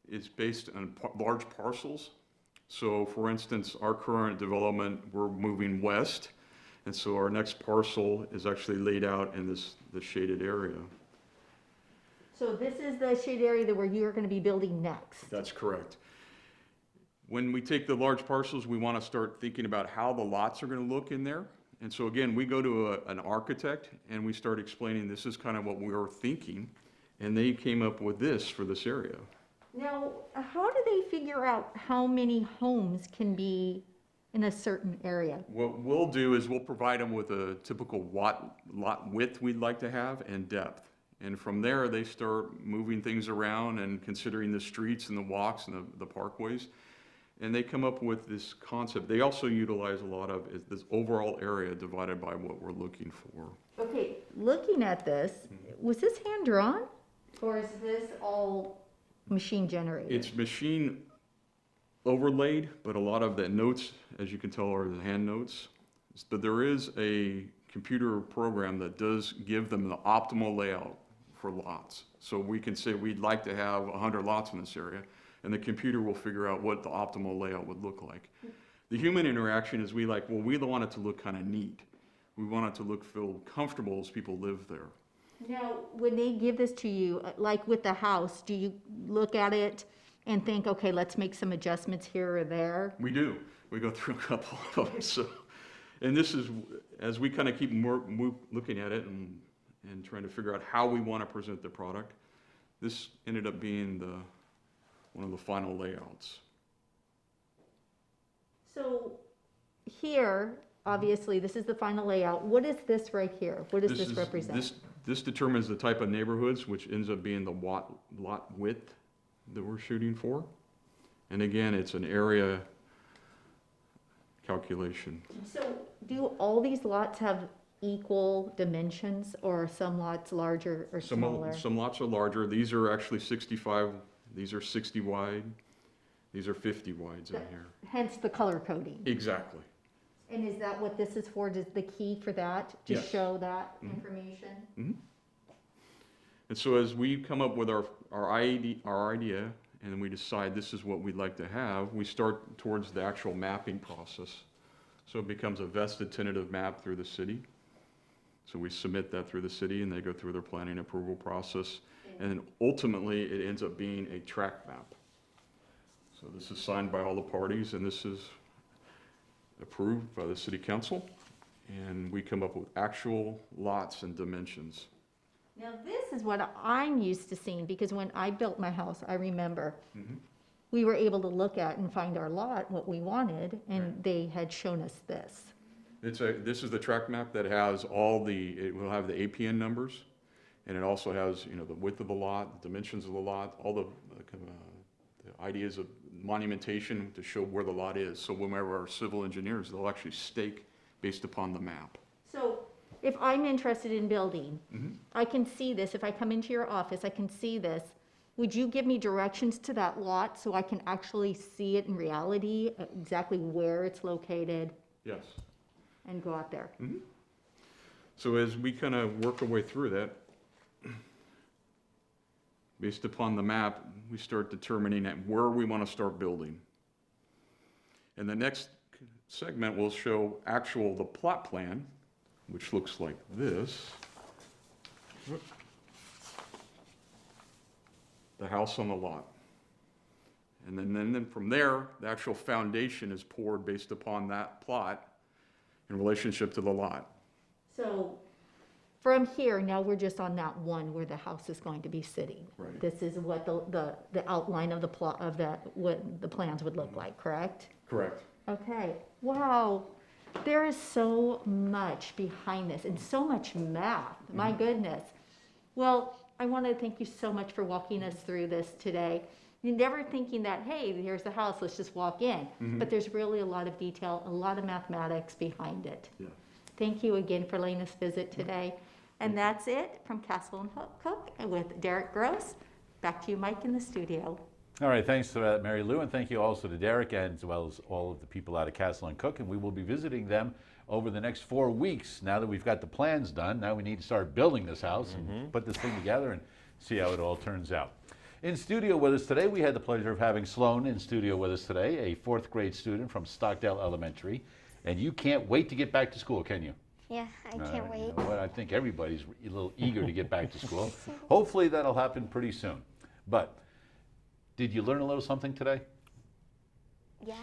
is based on large parcels. So for instance, our current development, we're moving west. And so our next parcel is actually laid out in the shaded area. So this is the shade area where you are going to be building next. That's correct. When we take the large parcels, we want to start thinking about how the lots are going to look in there. And so again, we go to an architect and we start explaining this is kind of what we were thinking. And they came up with this for this area. Now, how do they figure out how many homes can be in a certain area? What we'll do is we'll provide them with a typical lot width we'd like to have and depth. And from there, they start moving things around and considering the streets and the walks and the parkways. And they come up with this concept. They also utilize a lot of this overall area divided by what we're looking for. Okay, looking at this, was this hand drawn? Or is this all machine generated? It's machine overlaid, but a lot of the notes, as you can tell, are the hand notes. But there is a computer program that does give them the optimal layout for lots. So we can say we'd like to have 100 lots in this area, and the computer will figure out what the optimal layout would look like. The human interaction is we want it to look kind of neat. We want it to feel comfortable as people live there. Now, when they give this to you, like with the house, do you look at it and think, okay, let's make some adjustments here or there? We do. We go through a couple of them. So, and this is, as we kind of keep looking at it and trying to figure out how we want to present the product, this ended up being one of the final layouts. So here, obviously, this is the final layout. What is this right here? What does this represent? This determines the type of neighborhoods, which ends up being the lot width that we're shooting for. And again, it's an area calculation. So do all these lots have equal dimensions, or are some lots larger or smaller? Some lots are larger. These are actually 65, these are 60 wide, these are 50 wides in here. Hence the color coding. Exactly. And is that what this is for? Is the key for that, to Yes. show that information? Mm-hmm. And so as we come up with our idea, and then we decide this is what we'd like to have, we start towards the actual mapping process. So it becomes a vested tentative map through the city. So we submit that through the city, and they go through their planning approval process. And then ultimately, it ends up being a tract map. So this is signed by all the parties, and this is approved by the city council. And we come up with actual lots and dimensions. Now, this is what I'm used to seeing, because when I built my house, I remember we were able to look at and find our lot, what we wanted, and they had shown us this. This is the tract map that has it will have the APN numbers, and it also has, the width of the lot, the dimensions of the lot, all the ideas of monumentation to show where the lot is. So whenever our civil engineers, they'll actually stake based upon the map. So if I'm interested in building, I can see this. If I come into your office, I can see this. Would you give me directions to that lot so I can actually see it in reality, exactly where it's located? Yes. And go out there? So as we kind of work our way through that, based upon the map, we start determining at where we want to start building. And the next segment will show the plot plan, which looks like this. The house on the lot. And then from there, the actual foundation is poured based upon that plot in relationship to the lot. So from here, now we're just on that one where the house is going to be sitting. Right. This is what the outline of the plot of that, what the plans would look like, correct? Correct. Okay, wow. There is so much behind this and so much math, my goodness. Well, I want to thank you so much for walking us through this today. You're never thinking that, hey, here's the house, let's just walk in. But there's really a lot of detail, a lot of mathematics behind it. Yeah. Thank you again for letting us visit today. And that's it from Castle and Cooke with Deryk Gross. Back to you, Mike, in the studio. All right, thanks to Marylou, and thank you also to Deryk, as well as all of the people out of Castle and Cooke. And we will be visiting them over the next 4 weeks. Now that we've got the plans done, now we need to start building this house and put this thing together and see how it all turns out. In studio with us today, we had the pleasure of having Sloan in studio with us today, a 4th grade student from Stockdale Elementary. And you can't wait to get back to school, can you? Yeah, I can't wait. You know what? I think everybody's a little eager to get back to school. Hopefully that'll happen pretty soon. But did you learn a little something today? Yeah.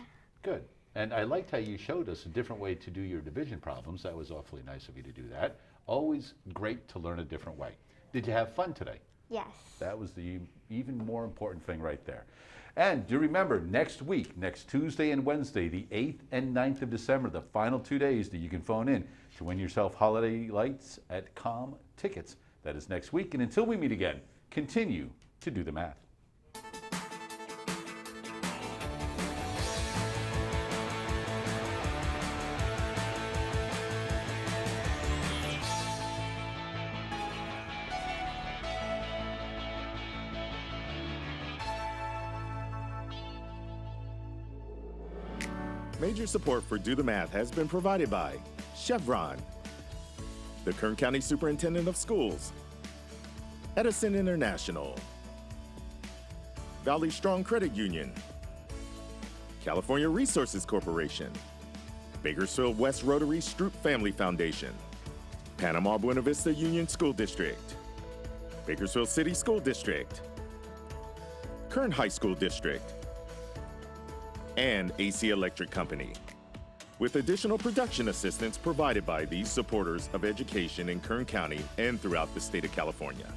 Good. And I liked how you showed us a different way to do your division problems. That was awfully nice of you to do that. Always great to learn a different way. Did you have fun today? Yes. That was the even more important thing right there. And do remember, next week, next Tuesday and Wednesday, the 8th and 9th of December, the final 2 days that you can phone in to win yourself holiday lights at COM Tickets. That is next week. And until we meet again, continue to do the math. Major support for Do the Math has been provided by Chevron, the Kern County Superintendent of Schools, Edison International, Valley Strong Credit Union, California Resources Corporation, Bakersfield West Rotary Stroop Family Foundation, Panama-Buena Vista Union School District, Bakersfield City School District, Kern High School District, and AC Electric Company, with additional production assistance provided by these supporters of education in Kern County and throughout the state of California.